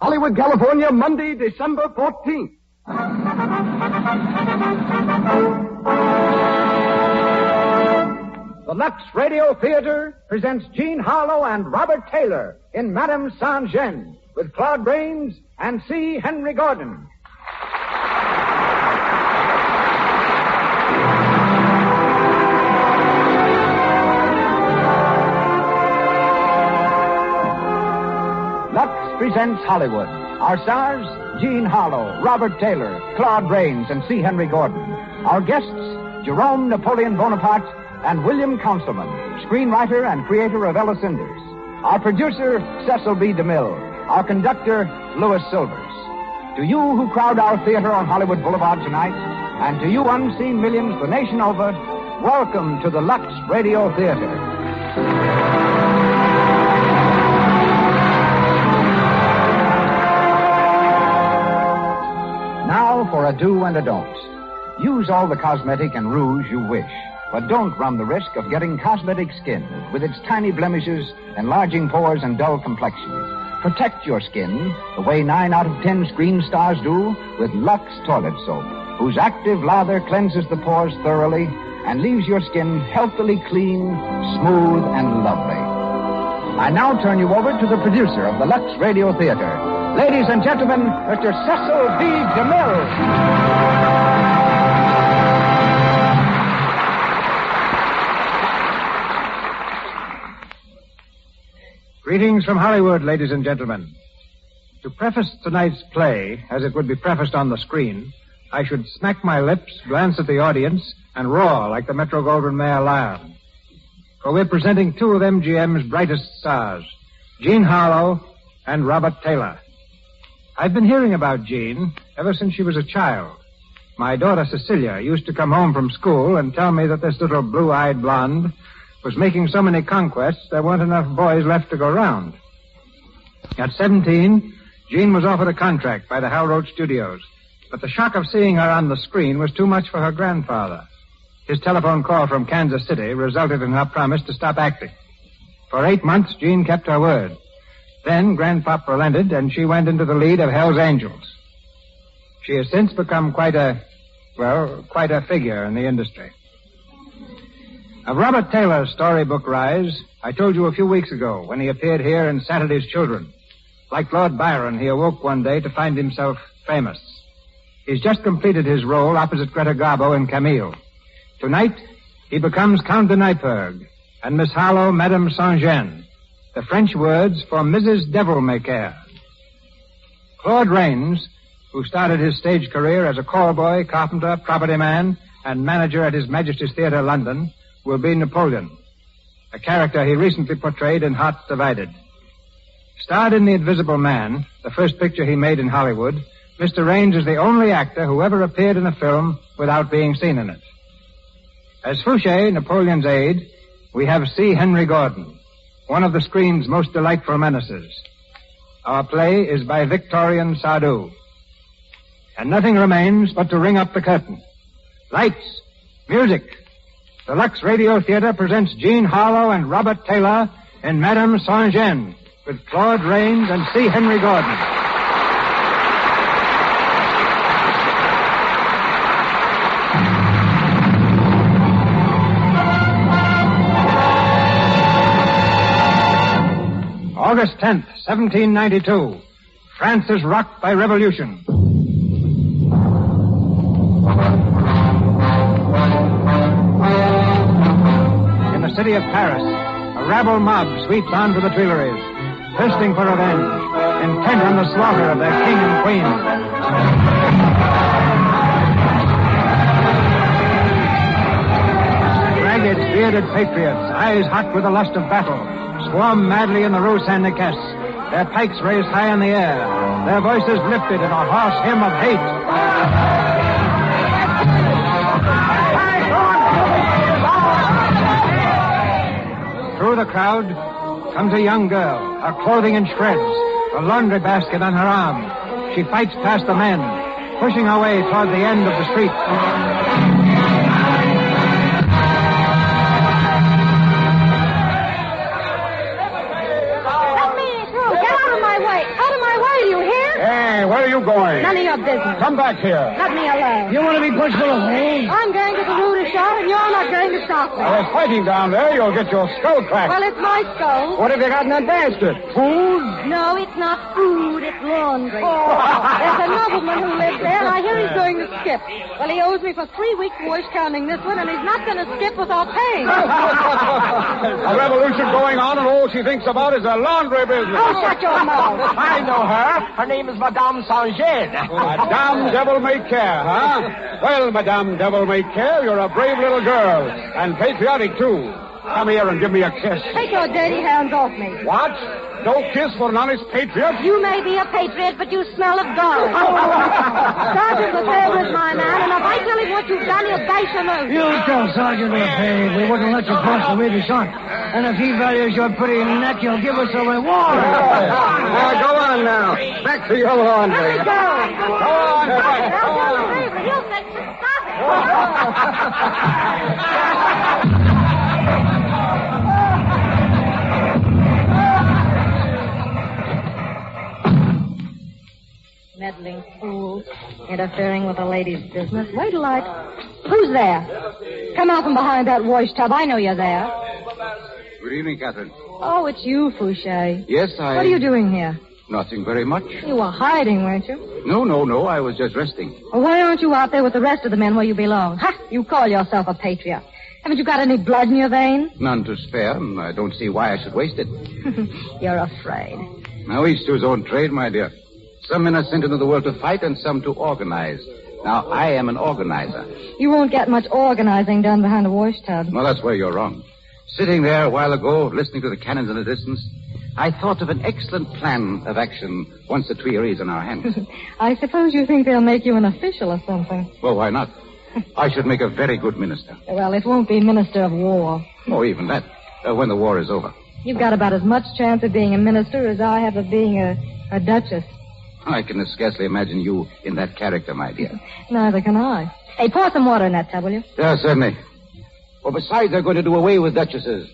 Hollywood, California, Monday, December 14th. The Lux Radio Theater presents Jean Harlow and Robert Taylor in Madame Saint-Jean with Claude Rains and C. Henry Gordon. Lux presents Hollywood. Our stars, Jean Harlow, Robert Taylor, Claude Rains, and C. Henry Gordon. Our guests, Jerome Napoleon Bonaparte and William Councilman, screenwriter and creator of Ella Cinders. Our producer, Cecil B. DeMille. Our conductor, Louis Silvers. To you who crowd our theater on Hollywood Boulevard tonight, and to you unseen millions the nation over, welcome to the Lux Radio Theater. Now for a do and a don't. Use all the cosmetic and rouge you wish, but don't run the risk of getting cosmetic skin with its tiny blemishes, enlarging pores, and dull complexion. Protect your skin the way 9 out of 10 screen stars do with Lux Toilet Soap, whose active lather cleanses the pores thoroughly and leaves your skin healthily clean, smooth, and lovely. I now turn you over to the producer of the Lux Radio Theater. Ladies and gentlemen, Mr. Cecil B. DeMille. Greetings from Hollywood, ladies and gentlemen. To preface tonight's play, as it would be prefaced on the screen, I should smack my lips, glance at the audience, and roar like the Metro-Goldwyn-Mayer lion. For we're presenting two of MGM's brightest stars, Jean Harlow and Robert Taylor. I've been hearing about Jean ever since she was a child. My daughter Cecilia used to come home from school and tell me that this little blue-eyed blonde was making so many conquests there weren't enough boys left to go round. At 17, Jean was offered a contract by the Hal Roach Studios, but the shock of seeing her on the screen was too much for her grandfather. His telephone call from Kansas City resulted in her promise to stop acting. For 8 months, Jean kept her word. Then Grandpop relented, and she went into the lead of Hell's Angels. She has since become quite a figure in the industry. Of Robert Taylor's storybook rise, I told you a few weeks ago when he appeared here in Saturday's Children. Like Lord Byron, he awoke one day to find himself famous. He's just completed his role opposite Greta Garbo in Camille. Tonight, he becomes Count de Neipperg and Miss Harlow, Madame Saint-Jean, the French words for Mrs. Devil-May-Care. Claude Rains, who started his stage career as a callboy, carpenter, property man, and manager at His Majesty's Theatre, London, will be Napoleon, a character he recently portrayed in Hearts Divided. Starred in The Invisible Man, the first picture he made in Hollywood, Mr. Rains is the only actor who ever appeared in a film without being seen in it. As Fouché, Napoleon's aide, we have C. Henry Gordon, one of the screen's most delightful menaces. Our play is by Victorian Sardou. And nothing remains but to ring up the curtain. Lights, music. The Lux Radio Theater presents Jean Harlow and Robert Taylor in Madame Saint-Jean with Claude Rains and C. Henry Gordon. August 10th, 1792. France is rocked by revolution. In the city of Paris, a rabble mob sweeps on to the Tuileries, thirsting for revenge, intent on the slaughter of their king and queen. Ragged, bearded patriots, eyes hot with the lust of battle, swarm madly in the Rue Saint-Nicaise, their pikes raised high in the air, their voices lifted in a hoarse hymn of hate. Through the crowd comes a young girl, her clothing in shreds, a laundry basket on her arm. She fights past the men, pushing her way toward the end of the street. Let me through. Get out of my way. Out of my way, do you hear? you going? None of your business. Come back here. Let me alone. You want to be pushed full of holes? I'm going to the Rooter shop, and you're not going to stop me. There's fighting down there. You'll get your skull cracked. Well, it's my skull. What have you got in that basket? Food? No, it's not food. It's laundry. There's a nobleman who lives there, and I hear he's going to skip. Well, he owes me for 3 weeks' wash counting this one, and he's not going to skip without paying. A revolution going on, and all she thinks about is a laundry business. Oh, shut your mouth. I know her. Her name is Madame Saint-Jean. Madame Devil May Care, huh? Well, Madame Devil May Care, you're a brave little girl. And patriotic, too. Come here and give me a kiss. Take your dirty hands off me. What? No kiss for an honest patriot? You may be a patriot, but you smell of garlic. Sergeant Lefebvre is my man, and if I tell him what you've done, he'll bash your nose. You tell Sergeant Lefebvre we wouldn't let you cross the Rita shot. And if he values your pretty neck, he'll give us a reward. Go on now. Back to your laundry. Let me go. Go on. Sergeant Lefebvre, he'll fix it. Stop it. Meddling fool. Interfering with a lady's business. Wait till Who's there? Come out from behind that wash tub. I know you're there. Good evening, Catherine. Oh, it's you, Fouché. Yes, I... What are you doing here? Nothing very much. You were hiding, weren't you? No. I was just resting. Well, why aren't you out there with the rest of the men where you belong? Ha! You call yourself a patriot. Haven't you got any blood in your veins? None to spare, and I don't see why I should waste it. You're afraid. Now, each to his own trade, my dear. Some men are sent into the world to fight and some to organize. Now, I am an organizer. You won't get much organizing done behind a wash tub. Well, that's where you're wrong. Sitting there a while ago, listening to the cannons in the distance, I thought of an excellent plan of action once the Tuileries in our hands. I suppose you think they'll make you an official or something. Well, why not? I should make a very good minister. Well, it won't be Minister of War. Oh, even that, when the war is over. You've got about as much chance of being a minister as I have of being a duchess. I can scarcely imagine you in that character, my dear. Neither can I. Hey, pour some water in that tub, will you? Yeah, certainly. Well, besides, they're going to do away with duchesses.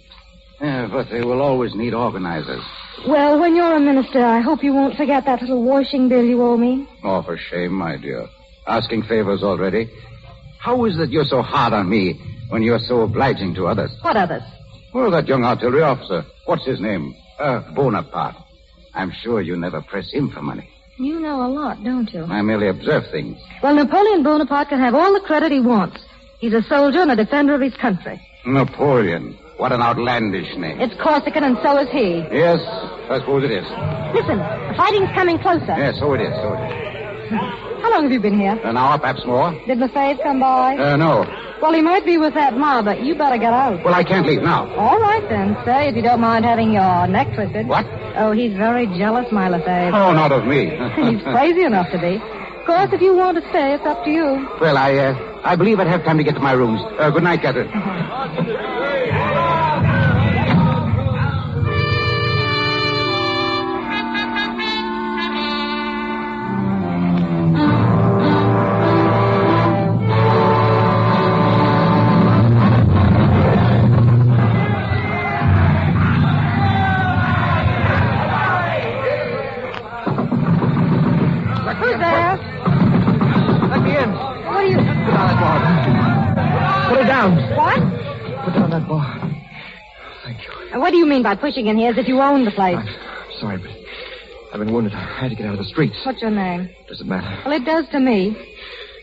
Yeah, but they will always need organizers. Well, when you're a minister, I hope you won't forget that little washing bill you owe me. Oh, for shame, my dear. Asking favors already. How is it you're so hard on me when you're so obliging to others? What others? Well, that young artillery officer. What's his name? Bonaparte. I'm sure you never press him for money. You know a lot, don't you? I merely observe things. Well, Napoleon Bonaparte can have all the credit he wants. He's a soldier and a defender of his country. Napoleon. What an outlandish name. It's Corsican, and so is he. Yes, I suppose it is. Listen, the fighting's coming closer. Yes, so it is. How long have you been here? An hour, perhaps more. Did Lefebvre come by? No. Well, he might be with that mob, but you better get out. Well, I can't leave now. All right, then. Say, if you don't mind having your neck twisted. What? Oh, he's very jealous, my Lefebvre. Oh, not of me. He's crazy enough to be. Of course, if you want to stay, it's up to you. Well, I believe I'd have time to get to my rooms. Good night, Catherine. What do you mean by pushing in here as if you owned the place? I'm sorry, but I've been wounded. I had to get out of the streets. What's your name? Does it matter? Well, it does to me.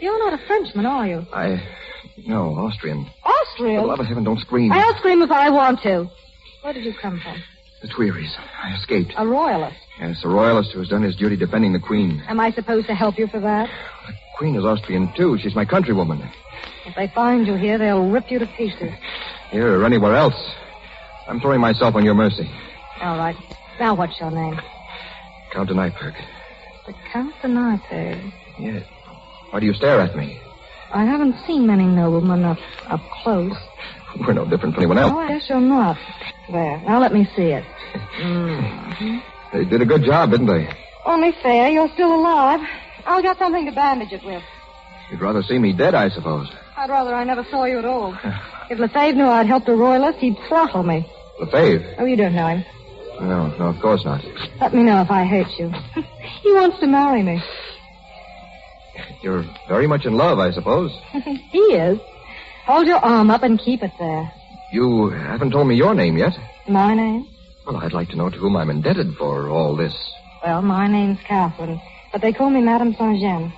You're not a Frenchman, are you? No, Austrian. Austrian? For the love of heaven, don't scream. I'll scream if I want to. Where did you come from? The Tuileries. I escaped. A royalist? Yes, a royalist who has done his duty defending the Queen. Am I supposed to help you for that? The Queen is Austrian, too. She's my countrywoman. If they find you here, they'll rip you to pieces. Here or anywhere else. I'm throwing myself on your mercy. All right. Now, what's your name? Count de Nyperg. The Count de Nyperg? Yes. Why do you stare at me? I haven't seen many noblemen up close. We're no different from anyone else. Oh, I guess you're not. There. Now let me see it. They did a good job, didn't they? Only fair. You're still alive. I'll get something to bandage it with. You'd rather see me dead, I suppose. I'd rather I never saw you at all. If Lefebvre knew I'd helped a royalist, he'd throttle me. Lefebvre? Oh, you don't know him. No, of course not. Let me know if I hurt you. He wants to marry me. You're very much in love, I suppose. He is. Hold your arm up and keep it there. You haven't told me your name yet. My name? Well, I'd like to know to whom I'm indebted for all this. Well, my name's Catherine, but they call me Madame Saint-Jean.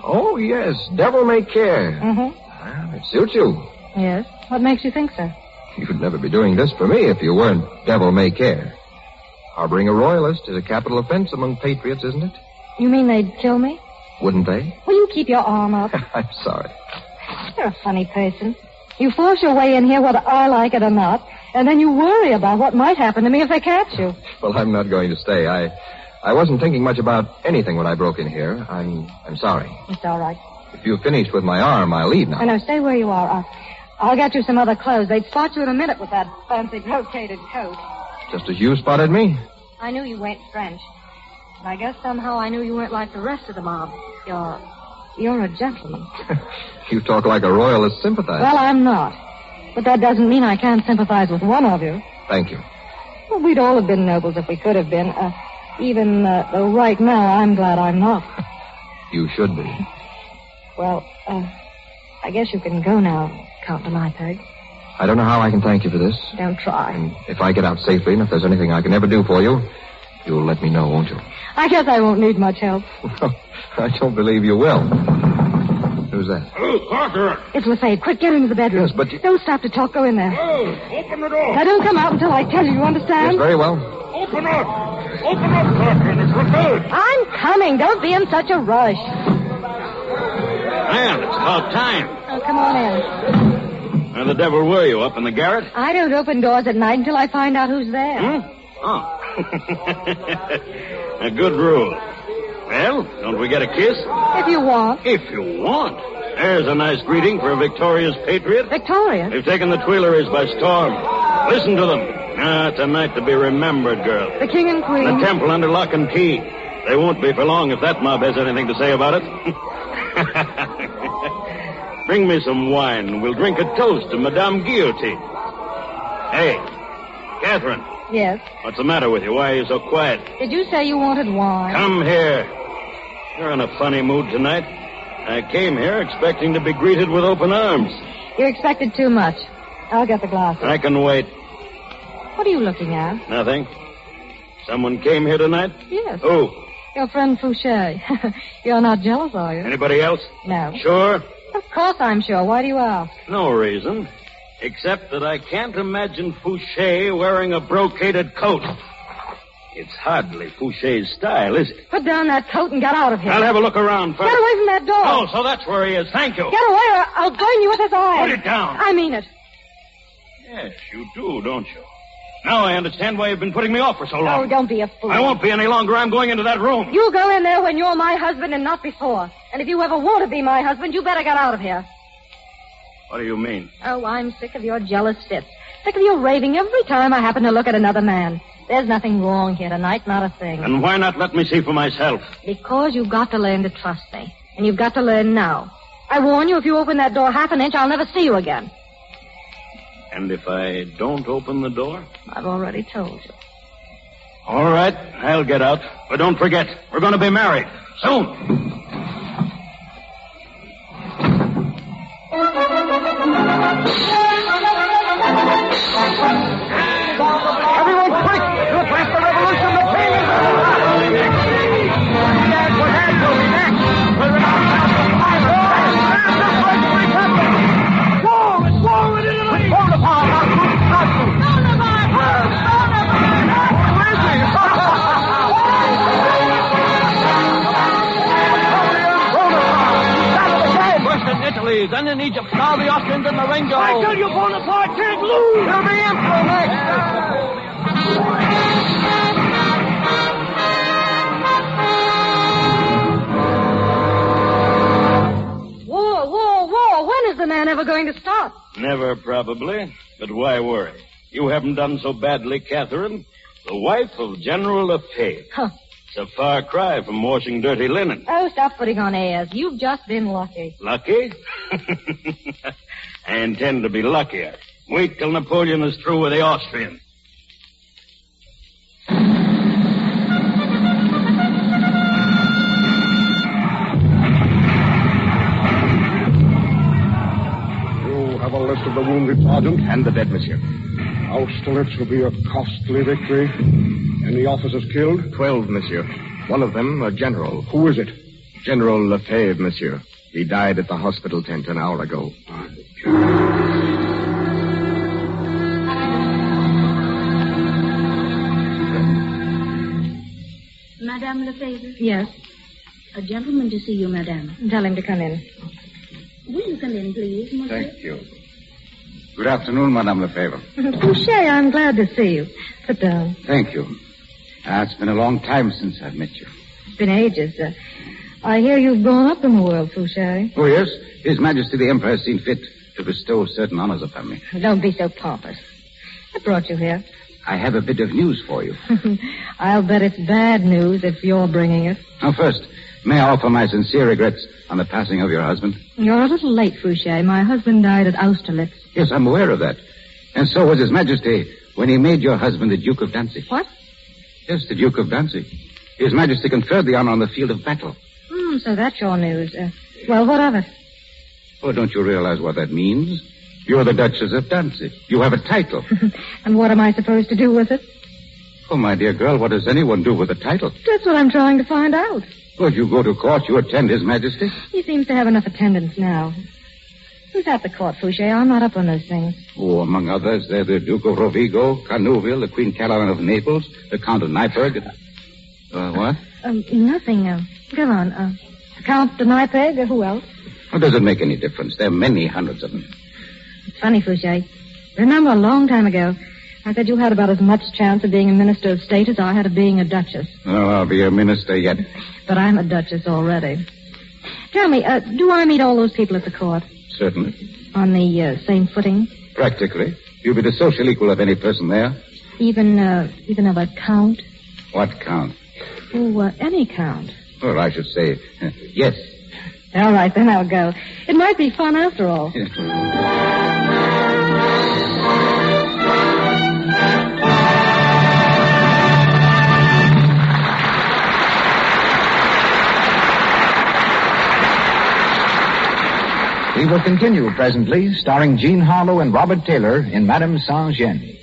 Oh, yes. Devil May Care. Mm-hmm. Well, it suits you. Yes? What makes you think so? You'd never be doing this for me if you weren't Devil May Care. Harboring a royalist is a capital offense among patriots, isn't it? You mean they'd kill me? Wouldn't they? Will you keep your arm up? I'm sorry. You're a funny person. You force your way in here whether I like it or not, and then you worry about what might happen to me if they catch you. Well, I'm not going to stay. I wasn't thinking much about anything when I broke in here. I'm sorry. It's all right. If you've finished with my arm, I'll leave now. No, stay where you are. I'll get you some other clothes. They'd spot you in a minute with that fancy brocaded coat. Just as you spotted me? I knew you weren't French. But I guess somehow I knew you weren't like the rest of the mob. You're a gentleman. You talk like a royalist sympathizer. Well, I'm not. But that doesn't mean I can't sympathize with one of you. Thank you. Well, we'd all have been nobles if we could have been. Though right now, I'm glad I'm not. You should be. Well, I guess you can go now, Count de Mypeg. I don't know how I can thank you for this. Don't try. And if I get out safely, and if there's anything I can ever do for you, you'll let me know, won't you? I guess I won't need much help. I don't believe you will. Who's that? Oh, Parker! It's Lefebvre. Quick, get into the bedroom. Yes, but Don't stop to talk. Go in there. Oh, open the door! Now, don't come out until I tell you. You understand? Yes, very well. Open up! Open up, Parker! It's Lefebvre! I'm coming. Don't be in such a rush. Man, it's about time. Oh, come on in. Where the devil were you, up in the garret? I don't open doors at night until I find out who's there. Oh. A good rule. Well, don't we get a kiss? If you want. If you want. There's a nice greeting for a victorious patriot. Victoria? They've taken the Tuileries by storm. Listen to them. It's a night to be remembered, girl. The king and queen. The temple under lock and key. They won't be for long if that mob has anything to say about it. Bring me some wine, and we'll drink a toast to Madame Guillotine. Hey, Catherine. Yes. What's the matter with you? Why are you so quiet? Did you say you wanted wine? Come here. You're in a funny mood tonight. I came here expecting to be greeted with open arms. You expected too much. I'll get the glasses. I can wait. What are you looking at? Nothing. Someone came here tonight? Yes. Who? Your friend Fouché. You're not jealous, are you? Anybody else? No. Sure? Of course I'm sure. Why do you ask? No reason. Except that I can't imagine Fouché wearing a brocaded coat. It's hardly Fouché's style, is it? Put down that coat and get out of here. I'll have a look around first. Get away from that door. Oh, so that's where he is. Thank you. Get away or I'll burn you with his eyes. Put it down. I mean it. Yes, you do, don't you? Now I understand why you've been putting me off for so long. Oh, don't be a fool. I won't be any longer. I'm going into that room. You go in there when you're my husband and not before. And if you ever want to be my husband, you better get out of here. What do you mean? Oh, I'm sick of your jealous fits. Sick of your raving every time I happen to look at another man. There's nothing wrong here tonight, not a thing. And why not let me see for myself? Because you've got to learn to trust me. And you've got to learn now. I warn you, if you open that door half an inch, I'll never see you again. And if I don't open the door? I've already told you. All right, I'll get out. But don't forget, we're going to be married. Soon. Everyone quick! Look like the revolution of the That's what has to be next. Whoa, it's war in Italy! Bonaparte, our troops got you! First in Italy, then in Egypt, now the Austrians in Marengo. I tell you, Bonaparte can't lose! He'll be emperor next! War. When is the man ever going to stop? Never, probably. But why worry? You haven't done so badly, Catherine. The wife of General Lefebvre. Huh. It's a far cry from washing dirty linen. Oh, stop putting on airs. You've just been lucky. Lucky? I intend to be luckier. Wait till Napoleon is through with the Austrians. of the wounded, Sergeant? And the dead, monsieur. Austerlitz will be a costly victory. Any officers killed? 12, monsieur. One of them, a general. Who is it? General Lefebvre, monsieur. He died at the hospital tent an hour ago. Madame Lefebvre? Yes. A gentleman to see you, madame. Tell him to come in. Will you come in, please, monsieur? Thank you. Good afternoon, Madame Lefebvre. Fouché, I'm glad to see you. Sit down. Thank you. It's been a long time since I've met you. It's been ages. I hear you've grown up in the world, Fouché. Oh, yes? His Majesty the Emperor has seen fit to bestow certain honors upon me. Don't be so pompous. I brought you here. I have a bit of news for you. I'll bet it's bad news if you're bringing it. Now, first, may I offer my sincere regrets on the passing of your husband? You're a little late, Fouché. My husband died at Austerlitz. Yes, I'm aware of that. And so was His Majesty when he made your husband the Duke of Danzig. What? Yes, the Duke of Danzig. His Majesty conferred the honor on the field of battle. So that's your news. Well, what of it? Oh, don't you realize what that means? You're the Duchess of Danzig. You have a title. And what am I supposed to do with it? Oh, my dear girl, what does anyone do with a title? That's what I'm trying to find out. Well, you go to court, you attend His Majesty. He seems to have enough attendance now. Who's at the court, Fouché? I'm not up on those things. Oh, among others, there's the Duke of Rovigo, Carnouville, the Queen Caroline of Naples, the Count of Nyberg. What? Nothing. Go on. Count de Nyberg, who else? Well, does it make any difference? There are many hundreds of them. It's funny, Fouché. Remember a long time ago, I said you had about as much chance of being a minister of state as I had of being a duchess. Oh, I'll be a minister yet. But I'm a duchess already. Tell me, do I meet all those people at the court? Certainly. On the same footing? Practically. You'll be the social equal of any person there. Even of a count? What count? Oh, any count. Well, I should say, yes. All right, then I'll go. It might be fun after all. We will continue presently, starring Jean Harlow and Robert Taylor in Madame Saint-Jean.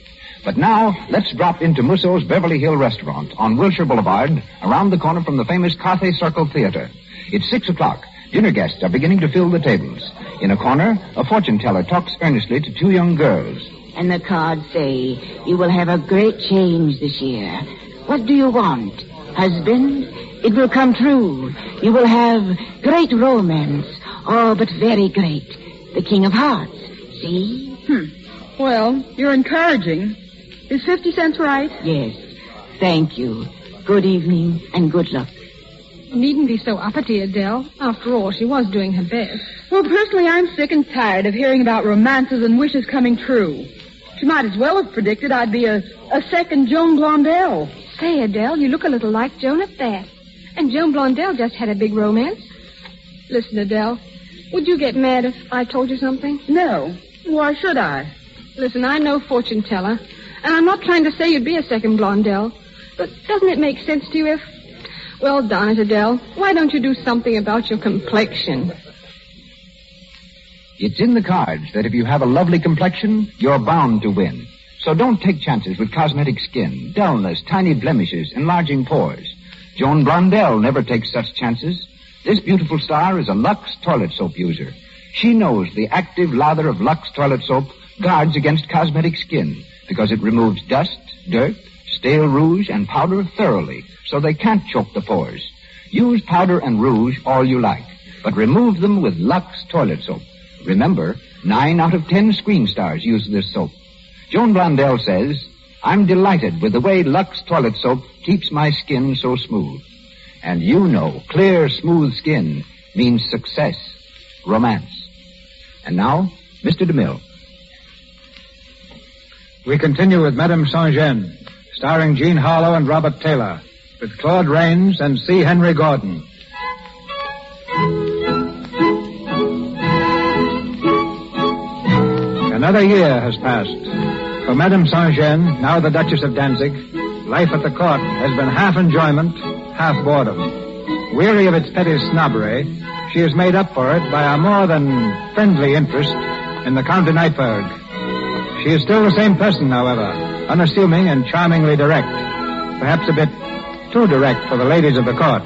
But now, let's drop into Musso's Beverly Hill Restaurant on Wilshire Boulevard, around the corner from the famous Carthay Circle Theater. It's 6 o'clock. Dinner guests are beginning to fill the tables. In a corner, a fortune teller talks earnestly to two young girls. And the cards say, you will have a great change this year. What do you want? Husband? It will come true. You will have great romance. Oh, but very great. The King of Hearts. See? Well, you're encouraging. Is 50 cents right? Yes. Thank you. Good evening and good luck. You needn't be so uppity, Adele. After all, she was doing her best. Well, personally, I'm sick and tired of hearing about romances and wishes coming true. She might as well have predicted I'd be a second Joan Blondell. Say, Adele, you look a little like Joan at that. And Joan Blondell just had a big romance. Listen, Adele, would you get mad if I told you something? No. Why should I? Listen, I'm no fortune teller, and I'm not trying to say you'd be a second Blondell, but doesn't it make sense to you if... Well, darn it, Adele, why don't you do something about your complexion? It's in the cards that if you have a lovely complexion, you're bound to win. So don't take chances with cosmetic skin, dullness, tiny blemishes, enlarging pores. Joan Blondell never takes such chances. This beautiful star is a Lux toilet soap user. She knows the active lather of Lux toilet soap guards against cosmetic skin because it removes dust, dirt, stale rouge, and powder thoroughly so they can't choke the pores. Use powder and rouge all you like, but remove them with Lux toilet soap. Remember, 9 out of 10 screen stars use this soap. Joan Blondell says, I'm delighted with the way Lux toilet soap keeps my skin so smooth. And you know, clear, smooth skin means success, romance. And now, Mr. DeMille. We continue with Madame Saint-Jean, starring Jean Harlow and Robert Taylor, with Claude Rains and C. Henry Gordon. Another year has passed. For Madame Saint-Jean, now the Duchess of Danzig, life at the court has been half enjoyment, half boredom. Weary of its petty snobbery, she has made up for it by a more than friendly interest in the Count de Neipperg. She is still the same person, however, unassuming and charmingly direct. Perhaps a bit too direct for the ladies of the court.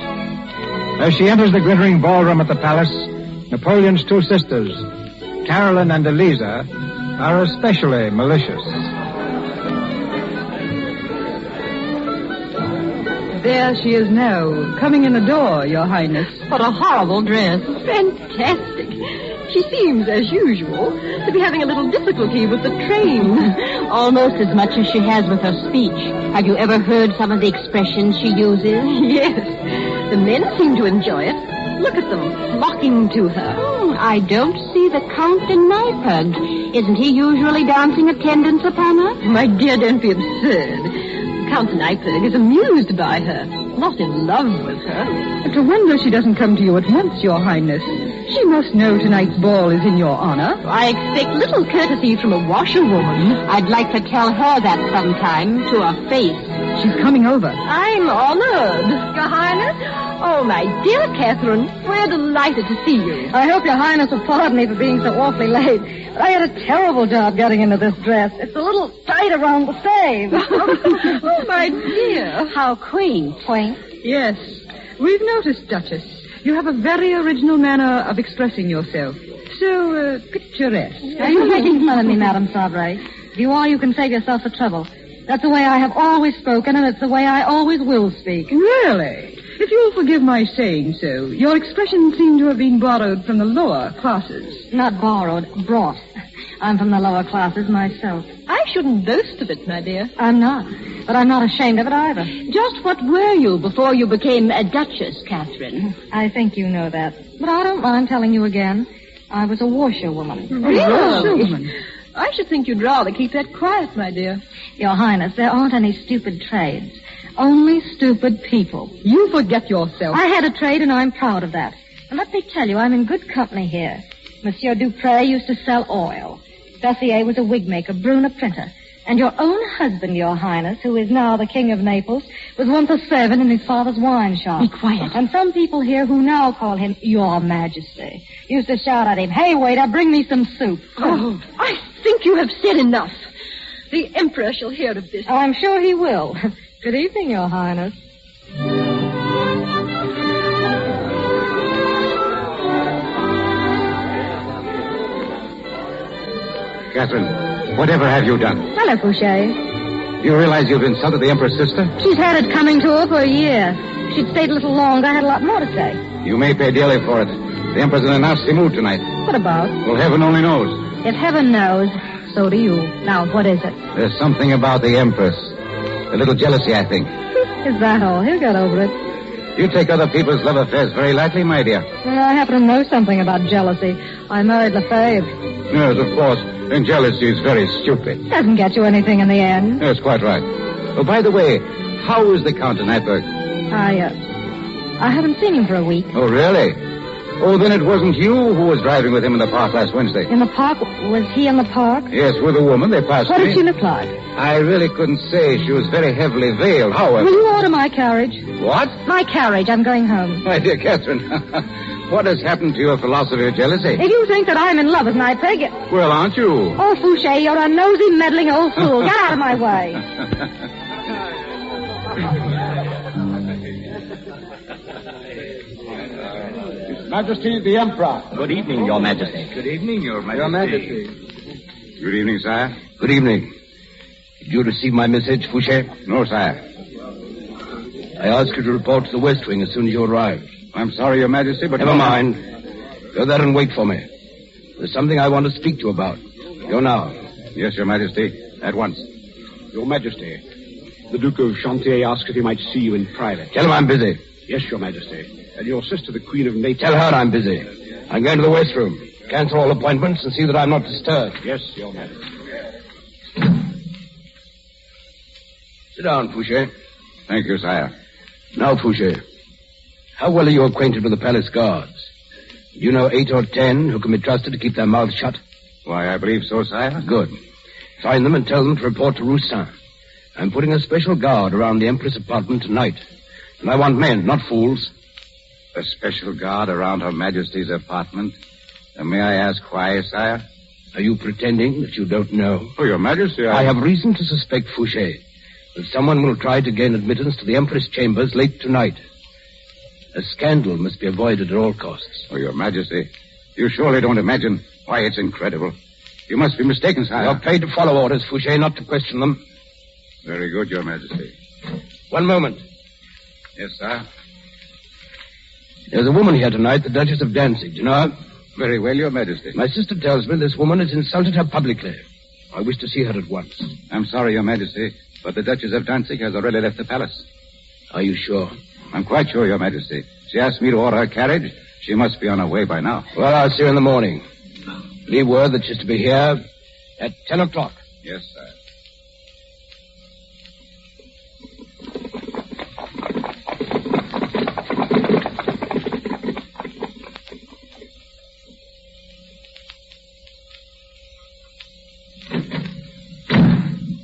As she enters the glittering ballroom at the palace, Napoleon's two sisters, Caroline and Eliza, are especially malicious. There she is now, coming in the door, Your Highness. What a horrible dress. Fantastic. She seems, as usual, to be having a little difficulty with the train. Almost as much as she has with her speech. Have you ever heard some of the expressions she uses? Yes. The men seem to enjoy it. Look at them, flocking to her. I don't see the Count de Neipperg. Isn't he usually dancing attendance upon her? My dear, don't be absurd. Count de Neipperg is amused by her, not in love with her. It's a wonder she doesn't come to you at once, Your Highness. She must know tonight's ball is in your honor. I expect little courtesy from a washerwoman. I'd like to tell her that sometime to her face. She's coming over. I'm honored, Your Highness. Oh, my dear Catherine, we're delighted to see you. I hope Your Highness will pardon me for being so awfully late. But I had a terrible job getting into this dress. It's a little tight around the sleeve. Oh, my dear. How quaint. Quaint? Yes. We've noticed, Duchess. You have a very original manner of expressing yourself. So, picturesque. Are you making fun of me, Madame Sabre? If you are, you can save yourself the trouble. That's the way I have always spoken, and it's the way I always will speak. Really? If you'll forgive my saying so, your expressions seem to have been borrowed from the lower classes. Not borrowed, brought. I'm from the lower classes myself. I shouldn't boast of it, my dear. I'm not. But I'm not ashamed of it either. Just what were you before you became a duchess, Catherine? I think you know that. But I don't mind telling you again. I was a washerwoman. Really? Washerwoman? I should think you'd rather keep that quiet, my dear. Your Highness, there aren't any stupid trades. Only stupid people. You forget yourself. I had a trade, and I'm proud of that. And let me tell you, I'm in good company here. Monsieur Dupré used to sell oil. Bessier was a wig maker, Brune a printer. And your own husband, Your Highness, who is now the King of Naples, was once a servant in his father's wine shop. Be quiet. And some people here who now call him Your Majesty used to shout at him, "Hey, waiter, bring me some soup." Oh, I think you have said enough. The Emperor shall hear of this. I'm sure he will. Good evening, Your Highness. Catherine, whatever have you done? Hello, Fouché. You realize you've insulted the Emperor's sister? She's had it coming to her for a year. If she'd stayed a little longer, I had a lot more to say. You may pay dearly for it. The Emperor's in a nasty mood tonight. What about? Well, heaven only knows. If heaven knows, so do you. Now, what is it? There's something about the Empress. A little jealousy, I think. Is that all? He'll get over it. You take other people's love affairs very lightly, my dear. Well, I happen to know something about jealousy. I married Lefebvre. Yes, of course. And jealousy is very stupid. Doesn't get you anything in the end. Yes, quite right. Oh, by the way, how is the Count de Neipperg? I haven't seen him for a week. Oh, really? Oh, then it wasn't you who was driving with him in the park last Wednesday. In the park? Was he in the park? Yes, with a woman. They passed What me. did she look like? I really couldn't say. She was very heavily veiled. However... Will you order my carriage? What? My carriage. I'm going home. My dear Catherine, what has happened to your philosophy of jealousy? If you think that I'm in love with Neipperg... Well, aren't you? Oh, Fouché, you're a nosy, meddling old fool. Get out of my way. His Majesty the Emperor. Good evening, Your Majesty. Good evening, Your Majesty. Your Majesty. Good evening, sire. Good evening. Did you receive my message, Fouché? No, sire. I asked you to report to the West Wing as soon as you arrive. I'm sorry, Your Majesty, but... Never mind. Go there and wait for me. There's something I want to speak to you about. Go now. Yes, Your Majesty. At once. Your Majesty, the Duke of Chantier asked if he might see you in private. Tell him I'm busy. Yes, Your Majesty. And your sister, the Queen of Naples... Tell her I'm busy. I'm going to the West Room. Cancel all appointments and see that I'm not disturbed. Yes, Your Majesty. Sit down, Fouché. Thank you, sire. Now, Fouché, how well are you acquainted with the palace guards? Do you know 8 or 10 who can be trusted to keep their mouths shut? Why, I believe so, sire. Good. Find them and tell them to report to Roussin. I'm putting a special guard around the Empress' apartment tonight. And I want men, not fools. A special guard around Her Majesty's apartment? And may I ask why, sire? Are you pretending that you don't know? Oh, Your Majesty, I have reason to suspect Fouché that someone will try to gain admittance to the Empress' chambers late tonight. A scandal must be avoided at all costs. Oh, Your Majesty, you surely don't imagine why it's incredible. You must be mistaken, sire. You're paid to follow orders, Fouché, not to question them. Very good, Your Majesty. One moment. Yes, sir. There's a woman here tonight, the Duchess of Danzig. Do you know her? Very well, Your Majesty. My sister tells me this woman has insulted her publicly. I wish to see her at once. I'm sorry, Your Majesty, but the Duchess of Danzig has already left the palace. Are you sure? I'm quite sure, Your Majesty. She asked me to order her carriage. She must be on her way by now. Well, I'll see her in the morning. Leave word that she's to be here at 10 o'clock. Yes, sir.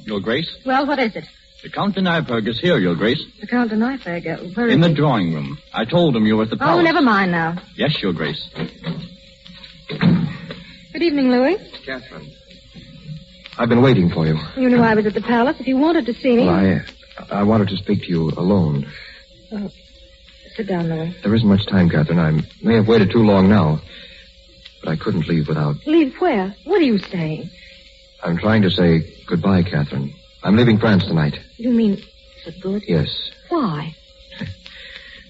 Your Grace? Well, what is it? The Count de Nyberg is here, Your Grace. The Count de Nyberg. Where is In the he? drawing room. I told him you were at the palace. Oh, never mind now. Yes, Your Grace. Good evening, Louis. Catherine. I've been waiting for you. You knew I was at the palace. If you wanted to see me... Well, I wanted to speak to you alone. Oh, sit down, Louis. There isn't much time, Catherine. I may have waited too long now. But I couldn't leave without... Leave where? What are you saying? I'm trying to say goodbye, Catherine. I'm leaving France tonight. You mean for good? Yes. Why?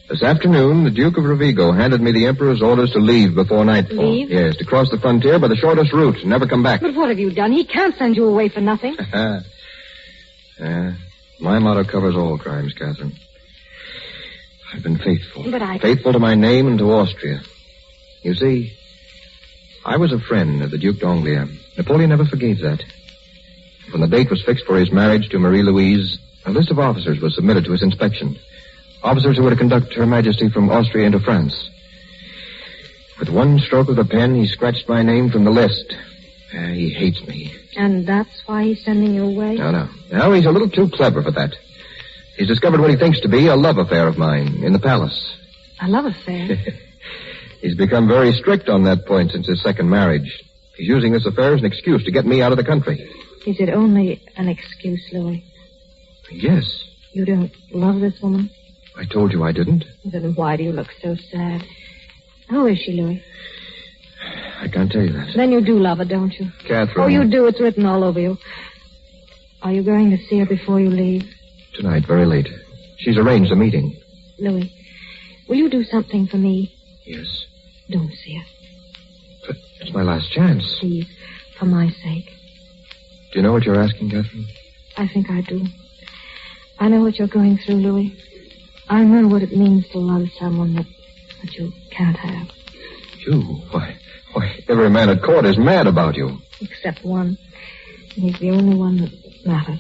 This afternoon, the Duke of Rovigo handed me the Emperor's orders to leave before nightfall. Leave? Yes, to cross the frontier by the shortest route and never come back. But what have you done? He can't send you away for nothing. My motto covers all crimes, Catherine. I've been faithful. But Faithful to my name and to Austria. You see, I was a friend of the Duc d'Angoulême. Napoleon never forgave that. When the date was fixed for his marriage to Marie-Louise, a list of officers was submitted to his inspection. Officers who were to conduct Her Majesty from Austria into France. With one stroke of the pen, he scratched my name from the list. He hates me. And that's why he's sending you away? No. No, he's a little too clever for that. He's discovered what he thinks to be a love affair of mine in the palace. A love affair? He's become very strict on that point since his second marriage. He's using this affair as an excuse to get me out of the country. Is it only an excuse, Louis? Yes. You don't love this woman? I told you I didn't. Then why do you look so sad? How is she, Louis? I can't tell you that. Then you do love her, don't you? Catherine. Oh, you do. It's written all over you. Are you going to see her before you leave? Tonight, very late. She's arranged a meeting. Louis, will you do something for me? Yes. Don't see her. But it's my last chance. Please, for my sake. Do you know what you're asking, Catherine? I think I do. I know what you're going through, Louis. I know what it means to love someone that you can't have. You? Why, every man at court is mad about you. Except one. And he's the only one that matters.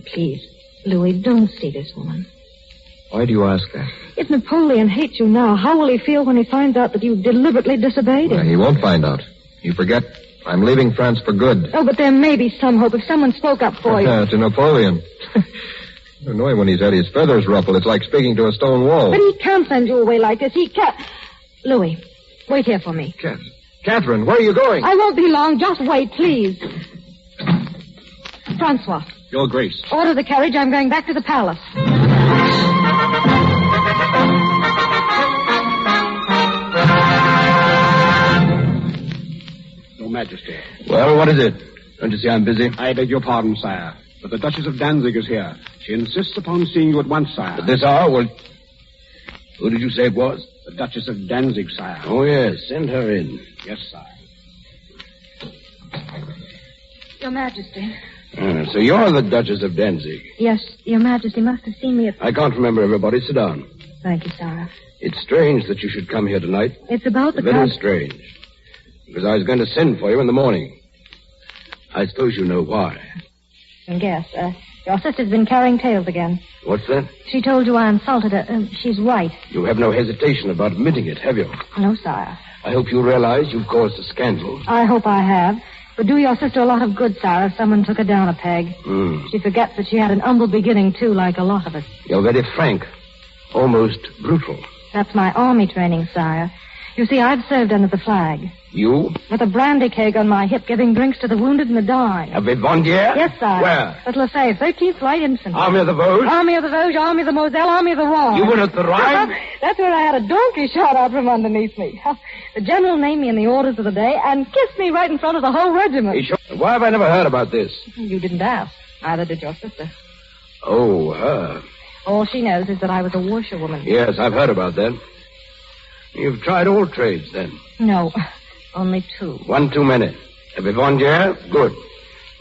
Please, Louis, don't see this woman. Why do you ask that? If Napoleon hates you now, how will he feel when he finds out that you deliberately disobeyed him? Well, he won't find out. You forget, I'm leaving France for good. Oh, but there may be some hope if someone spoke up for you. To Napoleon. I know when he's had his feathers ruffled. It's like speaking to a stone wall. But he can't send you away like this. He can't. Louis, wait here for me. Catherine, where are you going? I won't be long. Just wait, please. Francois. Your Grace. Order the carriage. I'm going back to the palace. Your Majesty. Well, what is it? Don't you see I'm busy? I beg your pardon, sire. But the Duchess of Danzig is here. She insists upon seeing you at once, sire. At this hour? Well, who did you say it was? The Duchess of Danzig, sire. Oh, yes. Send her in. Yes, sire. Your Majesty. So you're the Duchess of Danzig. Yes, Your Majesty must have seen me at... I can't remember everybody. Sit down. Thank you, sire. It's strange that you should come here tonight. It's about the... Very strange. Because I was going to send for you in the morning. I suppose you know why. Yes, your sister's been carrying tales again. What's that? She told you I insulted her. She's right. You have no hesitation about admitting it, have you? No, sire. I hope you realize you've caused a scandal. I hope I have. But do your sister a lot of good, sire, if someone took her down a peg. She forgets that she had an humble beginning, too, like a lot of us. You're very frank. Almost brutal. That's my army training, sire. You see, I've served under the flag. You? With a brandy keg on my hip, giving drinks to the wounded and the dying. A Vivandière? Yes, sire. Where? At Lefebvre, 13th Light Infantry. Army of the Vosges? Army of the Vosges, Army of the Moselle, Army of the Rhine. You were at the Rhine? That's where I had a donkey shot out from underneath me. The general named me in the orders of the day and kissed me right in front of the whole regiment. Why have I never heard about this? You didn't ask. Neither did your sister. Oh, her. All she knows is that I was a washerwoman. Yes, I've heard about that. You've tried all trades, then? No, only 2. One too many. A Vivandière? Good.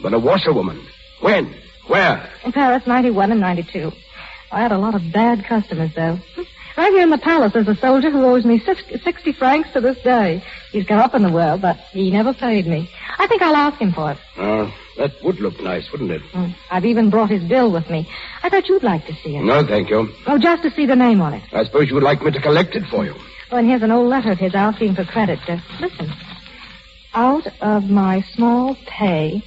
But a washerwoman? When? Where? In Paris, 91 and 92. I had a lot of bad customers, though. Right here in the palace, there's a soldier who owes me 60 francs to this day. He's got up in the world, but he never paid me. I think I'll ask him for it. That would look nice, wouldn't it? I've even brought his bill with me. I thought you'd like to see it. No, thank you. Oh, just to see the name on it. I suppose you would like me to collect it for you. Oh, and here's an old letter of his asking for credit. Listen. Out of my small pay,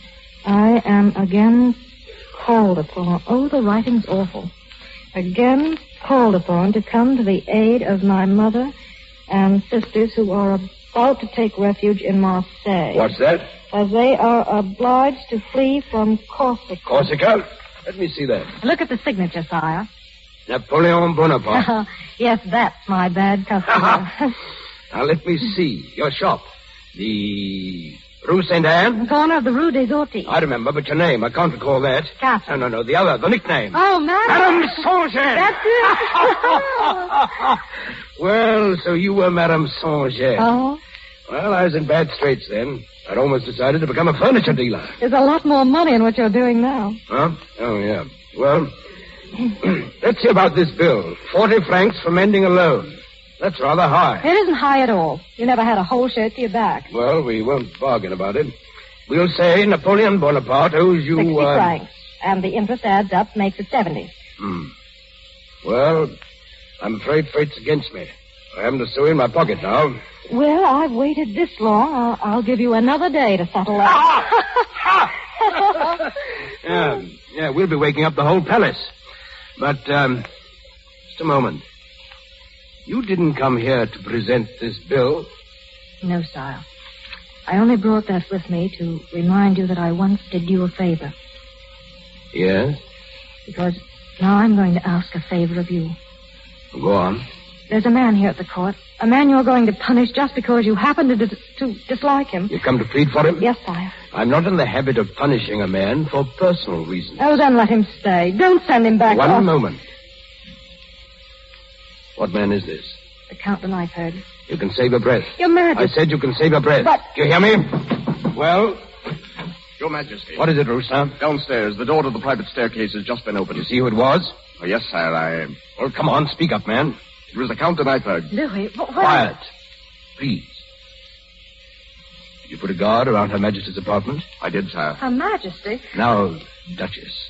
I am again called upon. Oh, the writing's awful. Again called upon to come to the aid of my mother and sisters who are about to take refuge in Marseille. What's that? As they are obliged to flee from Corsica. Corsica? Let me see that. Look at the signature, sire. Napoleon Bonaparte. Yes, that's my bad customer. Now, let me see. Your shop. The Rue Saint-Anne? The corner of the Rue des Orties. I remember, but your name, I can't recall that. Catherine. No, the other, the nickname. Oh, Madame. Madame Saint-Jean. That's it. Well, so you were Madame Saint-Jean. Oh? Well, I was in bad straits then. I'd almost decided to become a furniture dealer. There's a lot more money in what you're doing now. Huh? Oh, yeah. Well, let's see about this bill. 40 francs for mending a loan. That's rather high. It isn't high at all. You never had a whole shirt to your back. Well, we won't bargain about it. We'll say Napoleon Bonaparte owes you... 60 francs. And the interest adds up, makes it 70. Well, I'm afraid fate's against me. I haven't a sou in my pocket now. Well, I've waited this long. I'll give you another day to settle that. Yeah, we'll be waking up the whole palace. But, just a moment. You didn't come here to present this bill? No, sire. I only brought that with me to remind you that I once did you a favor. Yes? Because now I'm going to ask a favor of you. Go on. There's a man here at the court. A man you're going to punish just because you happen to dislike him. You've come to plead for him? Yes, sire. I'm not in the habit of punishing a man for personal reasons. Oh, then let him stay. Don't send him back. One moment. What man is this? The Count de Neipperg. You can save your breath. Your Majesty. I said you can save your breath. But... Do you hear me? Well? Your Majesty. What is it, Roustan? Downstairs, the door to the private staircase has just been opened. You see who it was? Oh, yes, sire, Well, come on, speak up, man. It was the Count de Neipperg. Louis, what... Quiet. Please. Did you put a guard around Her Majesty's apartment? I did, sire. Her Majesty? Now, Duchess,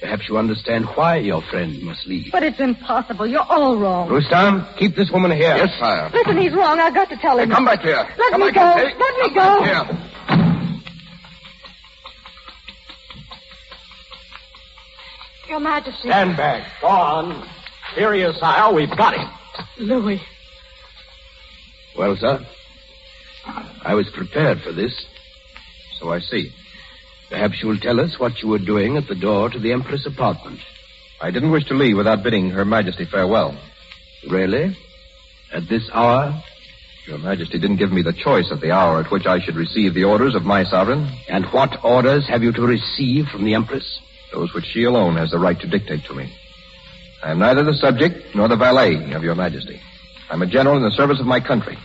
perhaps you understand why your friend must leave. But it's impossible. You're all wrong. Roustan, keep this woman here. Yes, sire. Listen, he's wrong. I've got to tell him. Hey, come back here. Let me go. Let me go. Here. Your Majesty. Stand back. Go on. Here he is, sire. We've got him. Louis. Well, sir, I was prepared for this. So I see. Perhaps you will tell us what you were doing at the door to the Empress' apartment. I didn't wish to leave without bidding Her Majesty farewell. Really? At this hour? Your Majesty didn't give me the choice of the hour at which I should receive the orders of my sovereign. And what orders have you to receive from the Empress? Those which she alone has the right to dictate to me. I am neither the subject nor the valet of Your Majesty. I'm a general in the service of my country.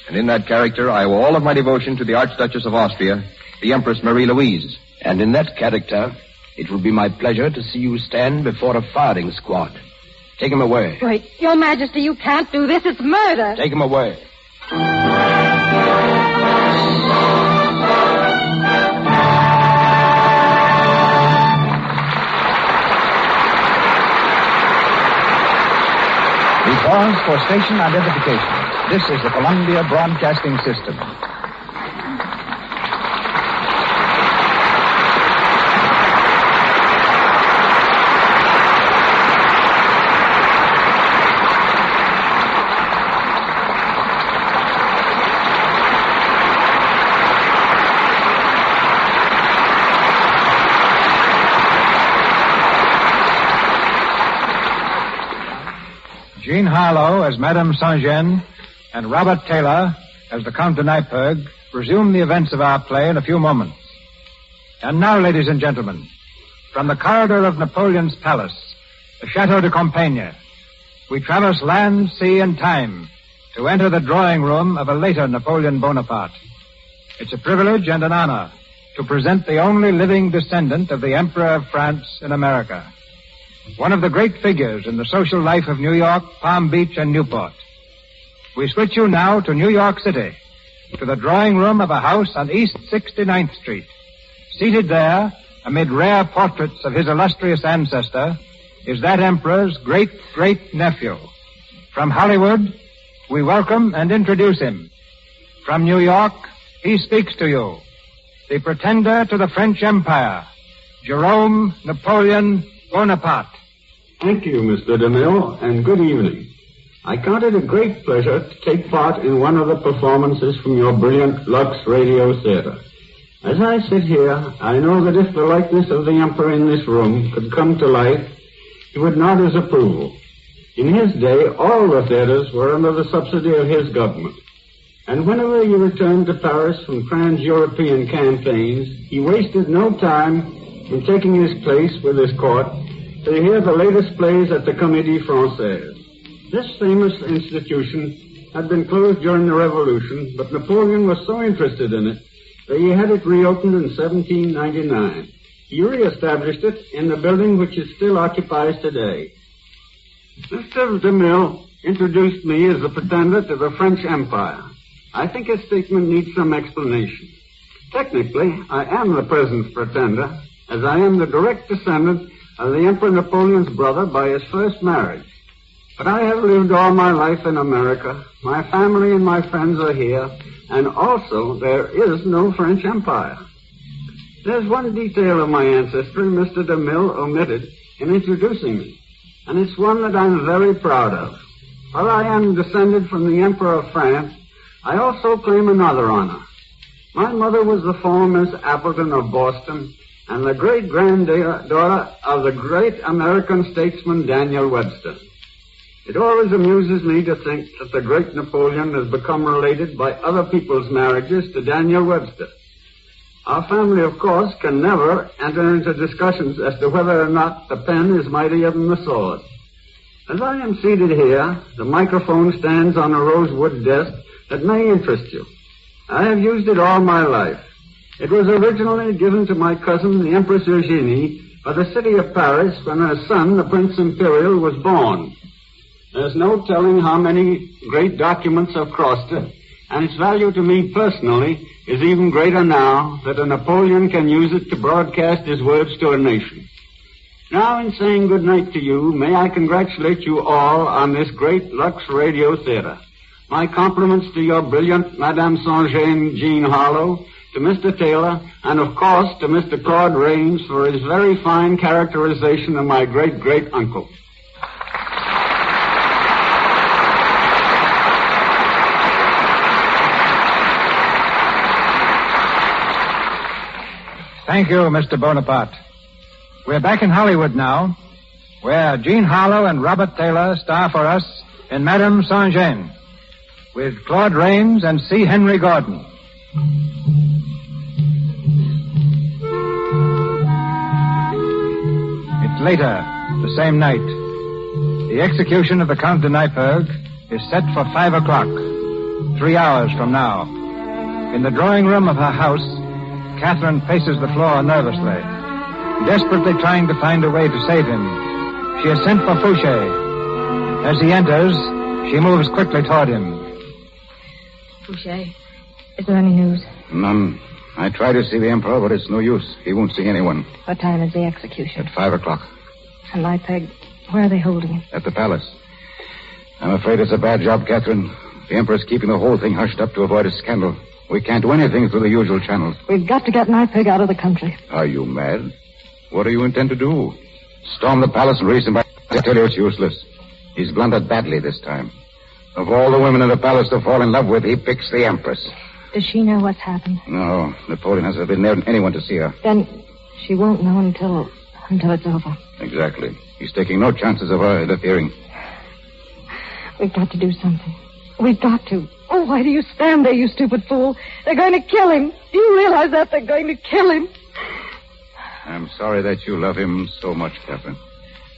And in that character, I owe all of my devotion to the Archduchess of Austria, the Empress Marie-Louise. And in that character, it will be my pleasure to see you stand before a firing squad. Take him away. Wait, Your Majesty, you can't do this. It's murder. Take him away. We pause for station identification. This is the Columbia Broadcasting System. Jean Harlow as Madame Saint-Jean and Robert Taylor as the Count de Neipperg resume the events of our play in a few moments. And now, ladies and gentlemen, from the corridor of Napoleon's palace, the Chateau de Compiègne, we traverse land, sea, and time to enter the drawing room of a later Napoleon Bonaparte. It's a privilege and an honor to present the only living descendant of the Emperor of France in America. One of the great figures in the social life of New York, Palm Beach, and Newport. We switch you now to New York City, to the drawing room of a house on East 69th Street. Seated there, amid rare portraits of his illustrious ancestor, is that emperor's great-great-nephew. From Hollywood, we welcome and introduce him. From New York, he speaks to you. The pretender to the French Empire, Jerome Napoleon Bonaparte. Thank you, Mr. DeMille, and good evening. I count it a great pleasure to take part in one of the performances from your brilliant Lux Radio Theater. As I sit here, I know that if the likeness of the Emperor in this room could come to life, he would nod his approval. In his day, all the theaters were under the subsidy of his government. And whenever he returned to Paris from trans-European campaigns, he wasted no time in taking his place with his court to hear the latest plays at the Comédie Française. This famous institution had been closed during the Revolution, but Napoleon was so interested in it that he had it reopened in 1799. He reestablished it in the building which it still occupies today. Mr. DeMille introduced me as the pretender to the French Empire. I think his statement needs some explanation. Technically, I am the present pretender, as I am the direct descendant of the Emperor Napoleon's brother by his first marriage. But I have lived all my life in America. My family and my friends are here, and also there is no French Empire. There's one detail of my ancestry Mr. DeMille omitted in introducing me, and it's one that I'm very proud of. While I am descended from the Emperor of France, I also claim another honor. My mother was the former Miss Appleton of Boston and the great-granddaughter of the great American statesman Daniel Webster. It always amuses me to think that the great Napoleon has become related by other people's marriages to Daniel Webster. Our family, of course, can never enter into discussions as to whether or not the pen is mightier than the sword. As I am seated here, the microphone stands on a rosewood desk that may interest you. I have used it all my life. It was originally given to my cousin, the Empress Eugenie, by the city of Paris when her son, the Prince Imperial, was born. There's no telling how many great documents have crossed it, and its value to me personally is even greater now that a Napoleon can use it to broadcast his words to a nation. Now, in saying good night to you, may I congratulate you all on this great Lux Radio Theater. My compliments to your brilliant Madame Saint-Jean Jean Harlow, to Mr. Taylor, and of course to Mr. Claude Rains for his very fine characterization of my great-great-uncle. Thank you, Mr. Bonaparte. We're back in Hollywood now, where Jean Harlow and Robert Taylor star for us in Madame Saint-Jean, with Claude Rains and C. Henry Gordon. It's later, the same night. The execution of the Count de Neipperg is set for 5 o'clock, 3 hours from now. In the drawing room of her house, Catherine paces the floor nervously, desperately trying to find a way to save him. She has sent for Fouché. As he enters, she moves quickly toward him. Fouché, is there any news? None. I tried to see the Emperor, but it's no use. He won't see anyone. What time is the execution? At 5 o'clock. And Neipperg, where are they holding him? At the palace. I'm afraid it's a bad job, Catherine. The Emperor's keeping the whole thing hushed up to avoid a scandal. We can't do anything through the usual channels. We've got to get Neipperg out of the country. Are you mad? What do you intend to do? Storm the palace and release him by... I tell you it's useless. He's blundered badly this time. Of all the women in the palace to fall in love with, he picks the Empress. Does she know what's happened? No, Napoleon hasn't been there anyone to see her. Then she won't know until it's over. Exactly. He's taking no chances of her interfering. We've got to do something. We've got to. Oh, why do you stand there, you stupid fool? They're going to kill him. Do you realize that? They're going to kill him. I'm sorry that you love him so much, Catherine.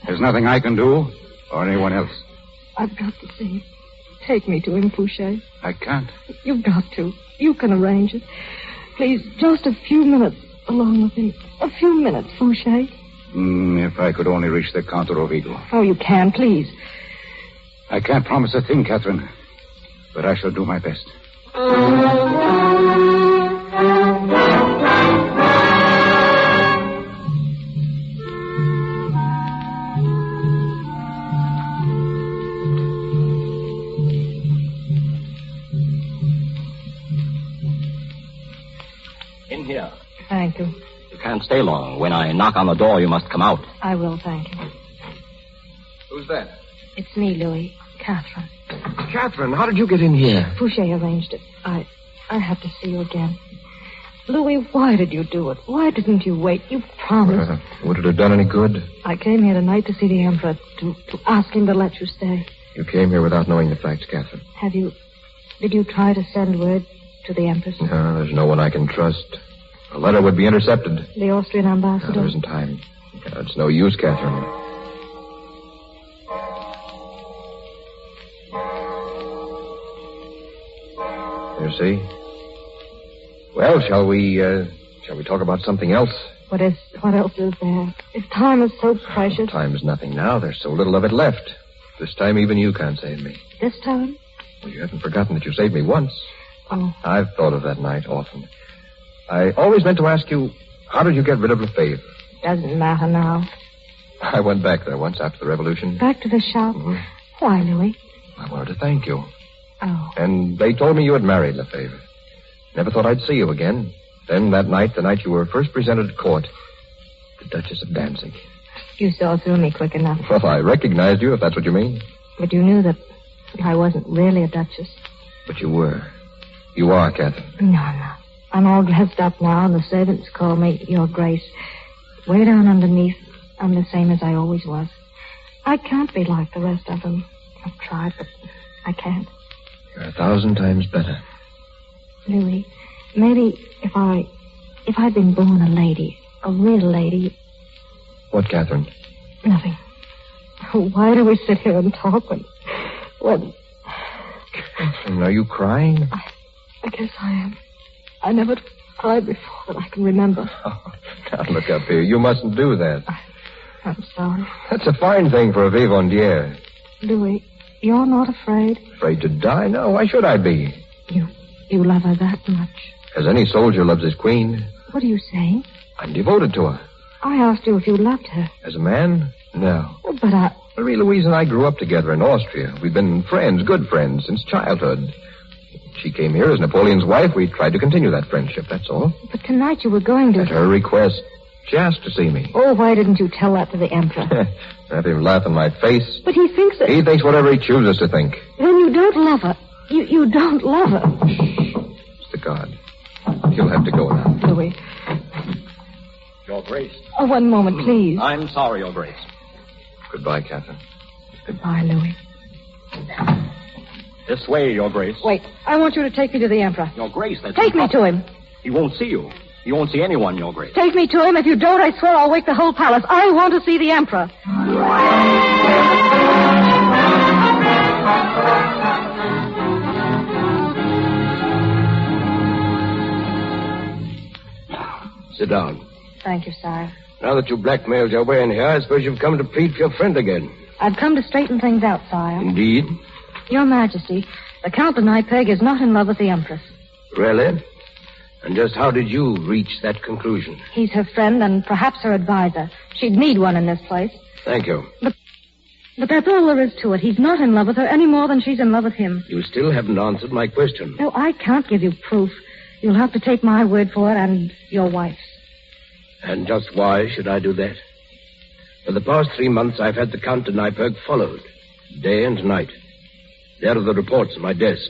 There's nothing I can do, or anyone else. I've got to see him. Take me to him, Fouché. I can't. You've got to. You can arrange it. Please, just a few minutes alone with him. A few minutes, Fouché. If I could only reach the Count de Rovigo. Oh, you can, please. I can't promise a thing, Catherine, but I shall do my best. In here. Thank you. You can't stay long. When I knock on the door, you must come out. I will, thank you. Who's that? It's me, Louis. Catherine. Catherine, how did you get in here? Fouché arranged it. I have to see you again. Louis, why did you do it? Why didn't you wait? You promised. Would it have done any good? I came here tonight to see the Emperor, to ask him to let you stay. You came here without knowing the facts, Catherine. Did you try to send word to the Empress? No, there's no one I can trust. A letter would be intercepted. The Austrian ambassador? No, there isn't time. It's no use, Catherine. You see? Well, shall we talk about something else? What else is there? If time is so precious. Time is nothing now. There's so little of it left. This time even you can't save me. This time? Well, you haven't forgotten that you saved me once. Oh. I've thought of that night often. I always meant to ask you, how did you get rid of Lefebvre? Doesn't matter now. I went back there once after the revolution. Back to the shop? Mm-hmm. Why, Louis? I wanted to thank you. Oh. And they told me you had married Lefebvre. Never thought I'd see you again. Then that night, the night you were first presented at court, the Duchess of Danzig. You saw through me quick enough. Well, I recognized you, if that's what you mean. But you knew that I wasn't really a duchess. But you were. You are, Catherine. No. I'm all dressed up now, and the servants call me Your Grace. Way down underneath, I'm the same as I always was. I can't be like the rest of them. I've tried, but I can't. You're 1,000 times better. Louis, maybe if I'd been born a lady, a real lady... What, Catherine? Nothing. Why do we sit here and talk when... Catherine, are you crying? I guess I am. I never cried before that I can remember. Oh, now look up here. You mustn't do that. I'm sorry. That's a fine thing for a vivandière. Louis, you're not afraid? Afraid to die? No, why should I be? You love her that much? As any soldier loves his queen. What are you saying? I'm devoted to her. I asked you if you loved her. As a man? No. Well, but Marie-Louise and I grew up together in Austria. We've been friends, good friends, since childhood. She came here as Napoleon's wife. We tried to continue that friendship, that's all. But tonight you were going to... At her request. She asked to see me. Oh, why didn't you tell that to the Emperor? Have him laugh in my face. But he thinks that... He thinks whatever he chooses to think. Then you don't love her. You don't love her. It's the guard. He'll have to go now. Louis. Your Grace. Oh, one moment, please. I'm sorry, Your Grace. Goodbye, Catherine. Goodbye, Louis. This way, Your Grace. Wait. I want you to take me to the Emperor. Your Grace, that's... Take me to him. He won't see you. He won't see anyone, Your Grace. Take me to him. If you don't, I swear I'll wake the whole palace. I want to see the Emperor. Sit down. Thank you, sire. Now that you blackmailed your way in here, I suppose you've come to plead for your friend again. I've come to straighten things out, sire. Indeed? Your Majesty, the Count de Neipperg is not in love with the Empress. Really? And just how did you reach that conclusion? He's her friend and perhaps her advisor. She'd need one in this place. Thank you. But that's all there is to it. He's not in love with her any more than she's in love with him. You still haven't answered my question. No, I can't give you proof. You'll have to take my word for it and your wife's. And just why should I do that? For the past 3 months, I've had the Count de Neipperg followed, day and night. There are the reports on my desk.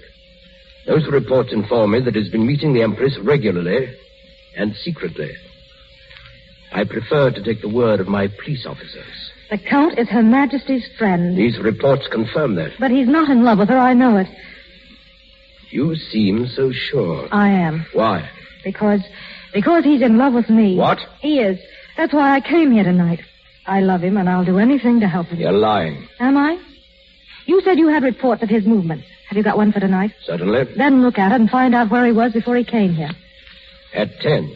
Those reports inform me that he's been meeting the Empress regularly and secretly. I prefer to take the word of my police officers. The Count is Her Majesty's friend. These reports confirm that. But he's not in love with her, I know it. You seem so sure. I am. Why? Because he's in love with me. What? He is. That's why I came here tonight. I love him, and I'll do anything to help him. You're lying. Am I? You said you had reports of his movements. Have you got one for tonight? Certainly. Then look at it and find out where he was before he came here. At 10,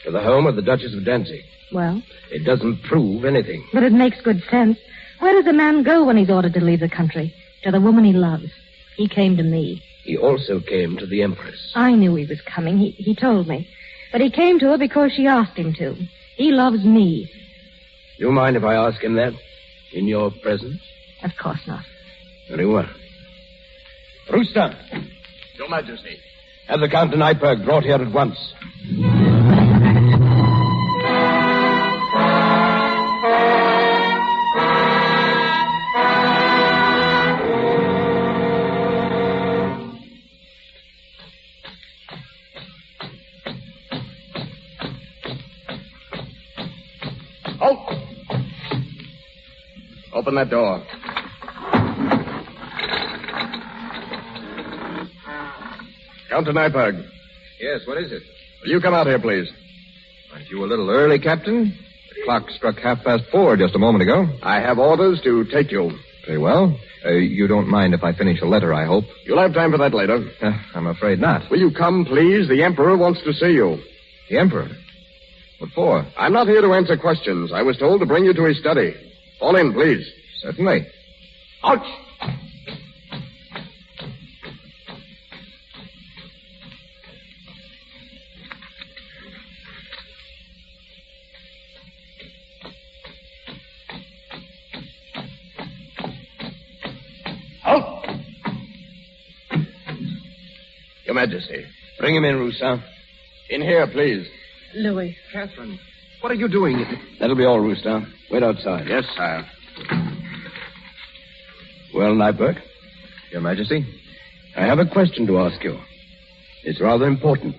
to the home of the Duchess of Danzig. Well? It doesn't prove anything. But it makes good sense. Where does a man go when he's ordered to leave the country? To the woman he loves. He came to me. He also came to the Empress. I knew he was coming. He told me. But he came to her because she asked him to. He loves me. You mind if I ask him that? In your presence? Of course not. Very well. Rooster. Your Majesty. Have the Count de Nyberg brought here at once. Halt! Open that door. Count de Nyberg. Yes, what is it? Will you come out here, please? Aren't you a little early, Captain? The clock struck 4:30 just a moment ago. I have orders to take you. Very well. You don't mind if I finish a letter, I hope? You'll have time for that later. I'm afraid not. Will you come, please? The Emperor wants to see you. The Emperor? What for? I'm not here to answer questions. I was told to bring you to his study. Fall in, please. Certainly. Ouch! Halt! Your Majesty. Bring him in, Roussin. In here, please. Louis. Catherine, what are you doing? That'll be all, Roustin. Wait outside. Yes, sire. Well, Nyberg? Your Majesty? I have a question to ask you. It's rather important.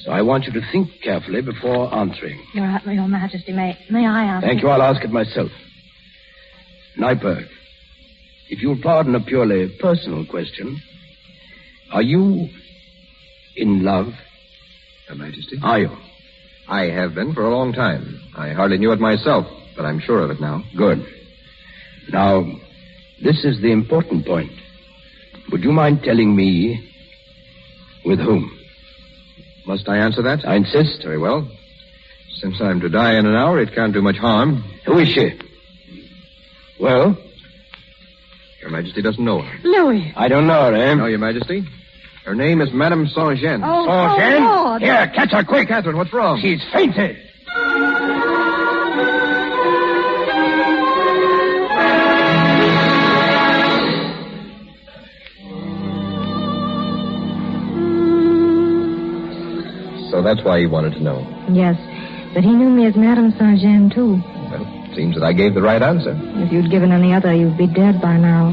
So I want you to think carefully before answering. Your Majesty, may I ask? Thank you. I'll ask it myself. Nyberg, if you'll pardon a purely personal question, are you in love? Your Majesty? Are you? I have been for a long time. I hardly knew it myself, but I'm sure of it now. Good. Now, this is the important point. Would you mind telling me with whom? Must I answer that? I insist. Very well. Since I'm to die in an hour, it can't do much harm. Who is she? Well? Your Majesty doesn't know her. Louis. I don't know her, eh? No, Your Majesty. Her name is Madame Saint-Jean. Oh, Saint-Jean? Lord. Here, catch her quick. Catherine, what's wrong? She's fainted. So that's why he wanted to know. Yes, but he knew me as Madame Saint-Jean, too. Well, it seems that I gave the right answer. If you'd given any other, you'd be dead by now.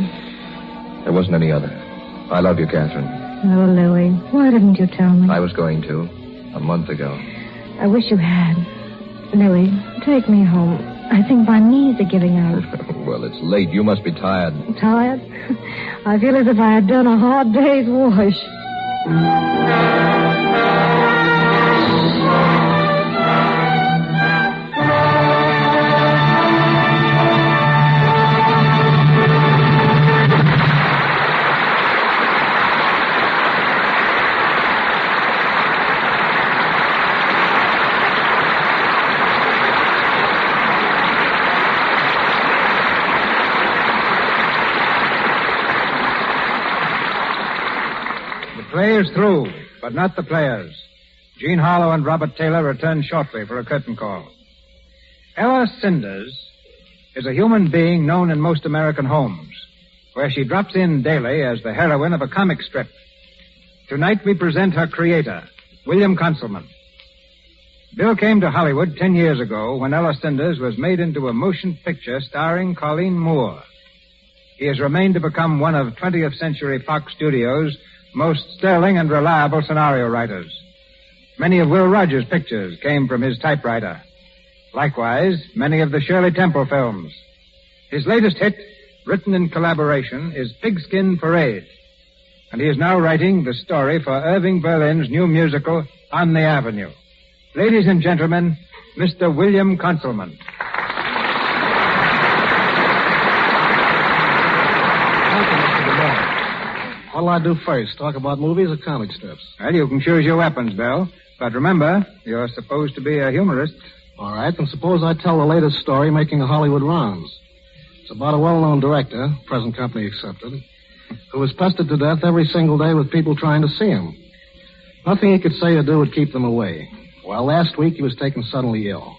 There wasn't any other. I love you, Catherine. Oh, Louis, why didn't you tell me? I was going to, a month ago. I wish you had. Louis, take me home. I think my knees are giving out. Well, it's late. You must be tired. Tired? I feel as if I had done a hard day's wash. The play is through, but not the players. Jean Harlow and Robert Taylor return shortly for a curtain call. Ella Cinders is a human being known in most American homes, where she drops in daily as the heroine of a comic strip. Tonight we present her creator, William Conselman. Bill came to Hollywood 10 years ago when Ella Cinders was made into a motion picture starring Colleen Moore. He has remained to become one of 20th Century Fox Studios' most sterling and reliable scenario writers. Many of Will Rogers' pictures came from his typewriter. Likewise, many of the Shirley Temple films. His latest hit, written in collaboration, is Pigskin Parade. And he is now writing the story for Irving Berlin's new musical, On the Avenue. Ladies and gentlemen, Mr. William Conselman. What'll I do first? Talk about movies or comic strips? Well, you can choose your weapons, Bill. But remember, you're supposed to be a humorist. All right, then suppose I tell the latest story making the Hollywood rounds. It's about a well-known director, present company accepted, who was pestered to death every single day with people trying to see him. Nothing he could say or do would keep them away. Well, last week he was taken suddenly ill.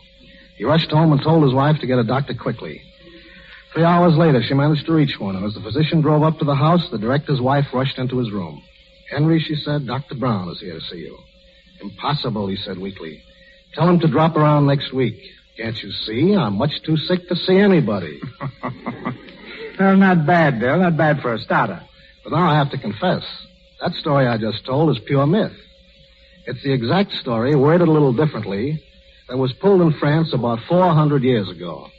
He rushed home and told his wife to get a doctor quickly. 3 hours later, she managed to reach one, and as the physician drove up to the house, the director's wife rushed into his room. "Henry," she said, "Dr. Brown is here to see you." "Impossible," he said weakly. "Tell him to drop around next week. Can't you see? I'm much too sick to see anybody." Well, not bad, Bill. Not bad for a starter. But now I have to confess, that story I just told is pure myth. It's the exact story, worded a little differently, that was pulled in France about 400 years ago.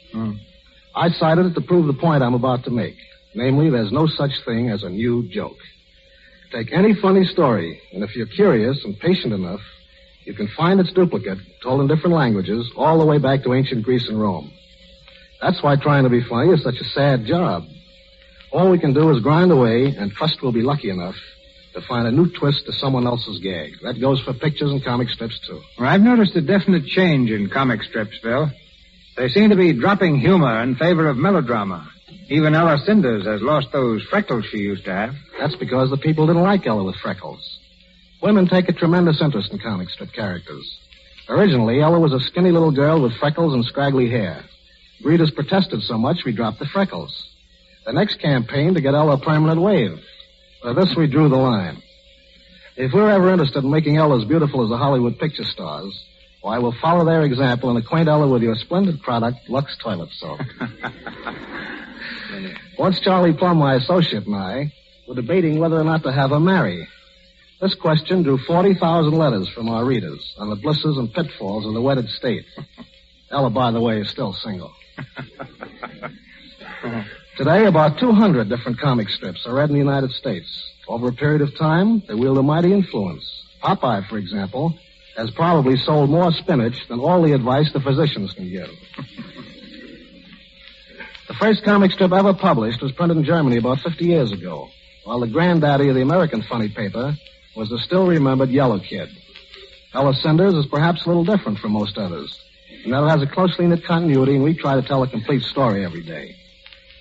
I cited it to prove the point I'm about to make. Namely, there's no such thing as a new joke. Take any funny story, and if you're curious and patient enough, you can find its duplicate, told in different languages, all the way back to ancient Greece and Rome. That's why trying to be funny is such a sad job. All we can do is grind away and trust we'll be lucky enough to find a new twist to someone else's gag. That goes for pictures and comic strips, too. Well, I've noticed a definite change in comic strips, Bill. They seem to be dropping humor in favor of melodrama. Even Ella Cinders has lost those freckles she used to have. That's because the people didn't like Ella with freckles. Women take a tremendous interest in comic strip characters. Originally, Ella was a skinny little girl with freckles and scraggly hair. Readers protested so much, we dropped the freckles. The next campaign to get Ella a permanent wave. For this, we drew the line. If we're ever interested in making Ella as beautiful as the Hollywood picture stars, why, we'll follow their example and acquaint Ella with your splendid product, Lux Toilet Soap. Once Charlie Plum, my associate, and I were debating whether or not to have her marry. This question drew 40,000 letters from our readers on the blisses and pitfalls of the wedded state. Ella, by the way, is still single. Today, about 200 different comic strips are read in the United States. Over a period of time, they wield a mighty influence. Popeye, for example, has probably sold more spinach than all the advice the physicians can give. The first comic strip ever published was printed in Germany about 50 years ago, while the granddaddy of the American funny paper was the still-remembered Yellow Kid. Ella Cinders is perhaps a little different from most others, in that it has a closely knit continuity, and we try to tell a complete story every day.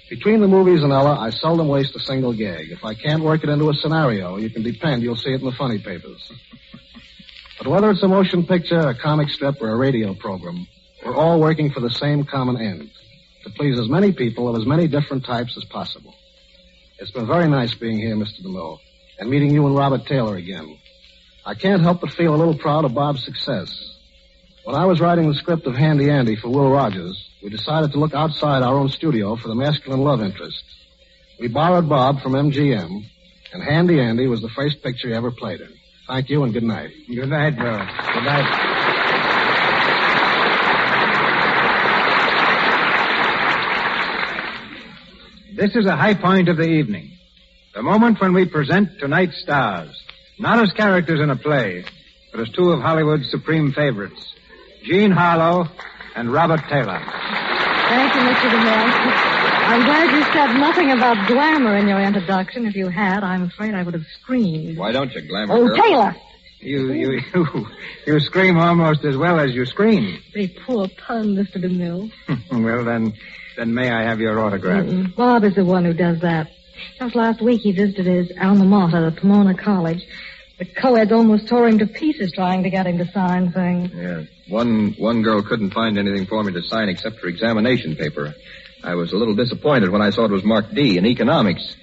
Between the movies and Ella, I seldom waste a single gag. If I can't work it into a scenario, you can depend you'll see it in the funny papers. But whether it's a motion picture, a comic strip, or a radio program, we're all working for the same common end, to please as many people of as many different types as possible. It's been very nice being here, Mr. DeMille, and meeting you and Robert Taylor again. I can't help but feel a little proud of Bob's success. When I was writing the script of Handy Andy for Will Rogers, we decided to look outside our own studio for the masculine love interest. We borrowed Bob from MGM, and Handy Andy was the first picture he ever played in. Thank you and good night. Good night, Bill. Good night. This is a high point of the evening. The moment when we present tonight's stars. Not as characters in a play, but as two of Hollywood's supreme favorites. Jean Harlow and Robert Taylor. Thank you, Mr. DeMille. I'm glad you said nothing about glamour in your introduction. If you had, I'm afraid I would have screamed. Why don't you, glamour Oh, girl? Taylor! You scream almost as well as you scream. Pretty poor pun, Mr. DeMille. Well, then may I have your autograph? Bob is the one who does that. Just last week he visited his alma mater, the Pomona College. The co-eds almost tore him to pieces trying to get him to sign things. Yeah. One girl couldn't find anything for me to sign except for examination paper. I was a little disappointed when I saw it was marked D in economics.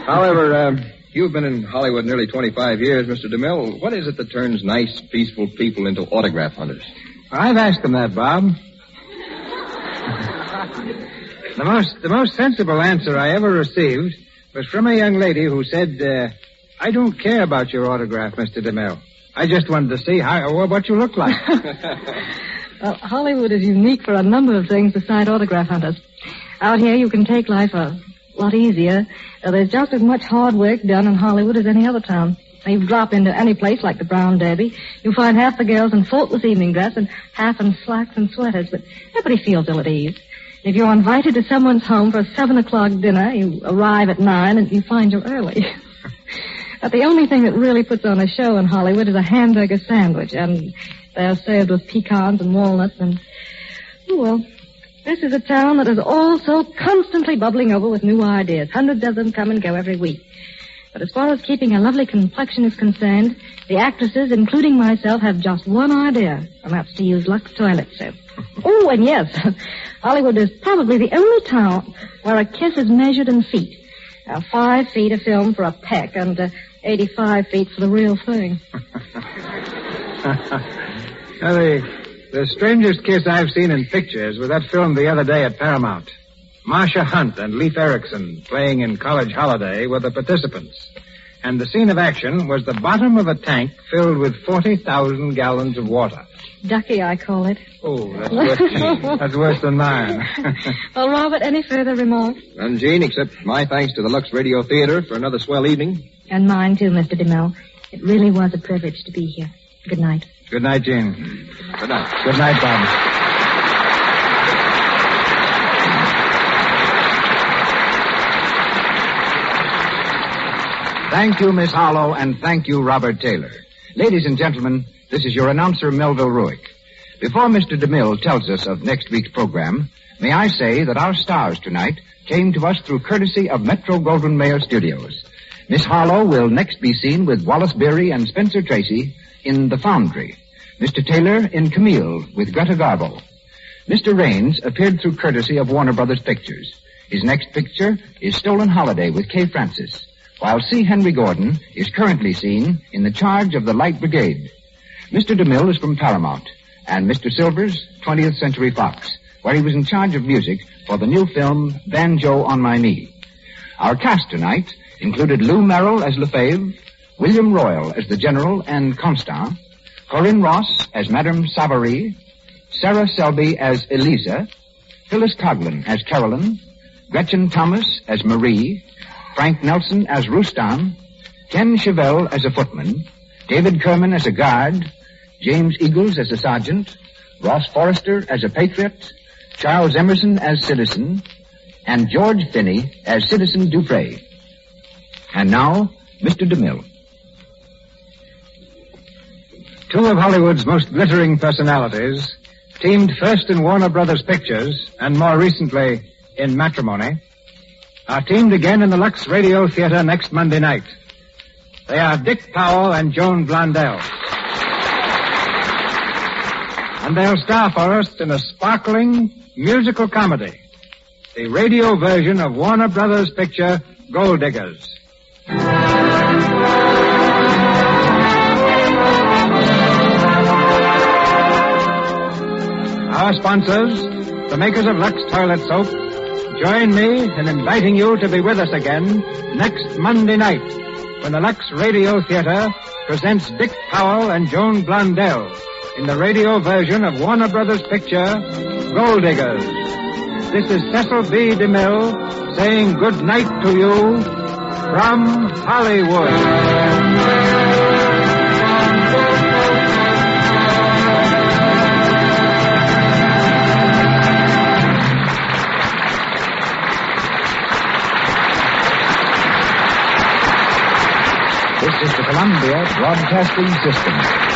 However, you've been in Hollywood nearly 25 years, Mr. DeMille. What is it that turns nice, peaceful people into autograph hunters? I've asked them that, Bob. The most sensible answer I ever received was from a young lady who said, I don't care about your autograph, Mr. DeMille. I just wanted to see what you look like. Well, Hollywood is unique for a number of things besides autograph hunters. Out here, you can take life a lot easier. There's just as much hard work done in Hollywood as any other town. Now, you drop into any place like the Brown Derby, you'll find half the girls in faultless evening dress and half in slacks and sweaters, but nobody feels ill at ease. If you're invited to someone's home for a 7 o'clock dinner, you arrive at 9 and you find you're early. But the only thing that really puts on a show in Hollywood is a hamburger sandwich, and they're served with pecans and walnuts and... Oh, well, this is a town that is all so constantly bubbling over with new ideas. Hundreds of them come and go every week. But as far as keeping a lovely complexion is concerned, the actresses, including myself, have just one idea, and that's to use Lux toilet soap. Oh, and yes, Hollywood is probably the only town where a kiss is measured in feet. 5 feet of film for a peck and 85 feet for the real thing. Now, the strangest kiss I've seen in pictures was that film the other day at Paramount. Marsha Hunt and Leif Erikson, playing in College Holiday, were the participants. And the scene of action was the bottom of a tank filled with 40,000 gallons of water. Ducky, I call it. Oh, that's worse, that's worse than mine. Well, Robert, any further remarks? None, Jean, except my thanks to the Lux Radio Theater for another swell evening. And mine, too, Mr. DeMille. It really was a privilege to be here. Good night. Good night, Jean. Good night. Good night, Bob. Thank you, Miss Harlow, and thank you, Robert Taylor. Ladies and gentlemen, this is your announcer, Melville Ruick. Before Mr. DeMille tells us of next week's program, may I say that our stars tonight came to us through courtesy of Metro-Goldwyn-Mayer Studios. Miss Harlow will next be seen with Wallace Beery and Spencer Tracy in The Foundry. Mr. Taylor in Camille with Greta Garbo. Mr. Raines appeared through courtesy of Warner Brothers Pictures. His next picture is Stolen Holiday with Kay Francis, while C. Henry Gordon is currently seen in the charge of the Light Brigade. Mr. DeMille is from Paramount, and Mr. Silvers, 20th Century Fox, where he was in charge of music for the new film Banjo on My Knee. Our cast tonight included Lou Merrill as Lefebvre, William Royal as the General and Constant, Corinne Ross as Madame Savary, Sarah Selby as Eliza, Phyllis Coughlin as Carolyn, Gretchen Thomas as Marie, Frank Nelson as Rustam, Ken Chevelle as a footman, David Kerman as a guard, James Eagles as a sergeant, Ross Forrester as a patriot, Charles Emerson as citizen, and George Finney as Citizen Dupre. And now, Mr. DeMille. Two of Hollywood's most glittering personalities teamed first in Warner Brothers Pictures and more recently in Matrimony are teamed again in the Lux Radio Theater next Monday night. They are Dick Powell and Joan Blondell. And they'll star for us in a sparkling musical comedy, the radio version of Warner Brothers picture Gold Diggers. Our sponsors, the makers of Lux Toilet Soap, join me in inviting you to be with us again next Monday night when the Lux Radio Theater presents Dick Powell and Joan Blondell in the radio version of Warner Brothers picture Gold Diggers. This is Cecil B. DeMille saying good night to you from Hollywood. This is the Columbia Broadcasting System.